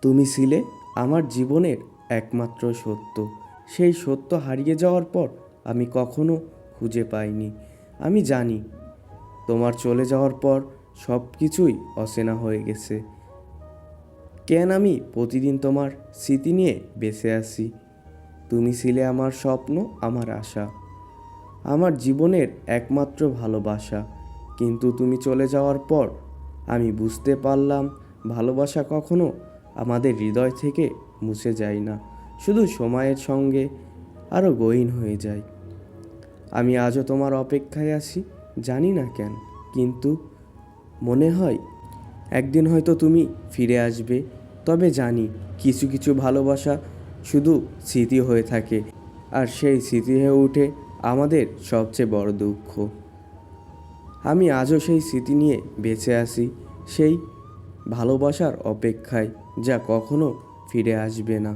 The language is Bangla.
তুমি ছিলে আমার জীবনের একমাত্র সত্য। সেই সত্য হারিয়ে যাওয়ার পর আমি কখনো খুঁজে পাইনি। আমি জানি তোমার চলে যাওয়ার পর সব কিছুই অচেনা হয়ে গেছে। কেন আমি প্রতিদিন তোমার স্মৃতি নিয়ে বেঁচে আছি? তুমি ছিলে আমার স্বপ্ন, আমার আশা, আমার জীবনের একমাত্র ভালোবাসা। কিন্তু তুমি চলে যাওয়ার পর আমি বুঝতে পারলাম ভালোবাসা কখনো আমাদের হৃদয় থেকে মুছে যায় না, শুধু সময়ের সঙ্গে আরও গহীন হয়ে যায়। আমি আজও তোমার অপেক্ষায় আছি, জানি না কেন, কিন্তু মনে হয় একদিন হয়তো তুমি ফিরে আসবে। তবে জানি কিছু কিছু ভালোবাসা শুধু স্মৃতি হয়ে থাকে, আর সেই স্মৃতি হয়ে ওঠে আমাদের সবচেয়ে বড় দুঃখ। আমি আজও সেই স্মৃতি নিয়ে বেঁচে আছি, সেই ভালোবাসার অপেক্ষায়, যা কখনো ফিরে আসবে না।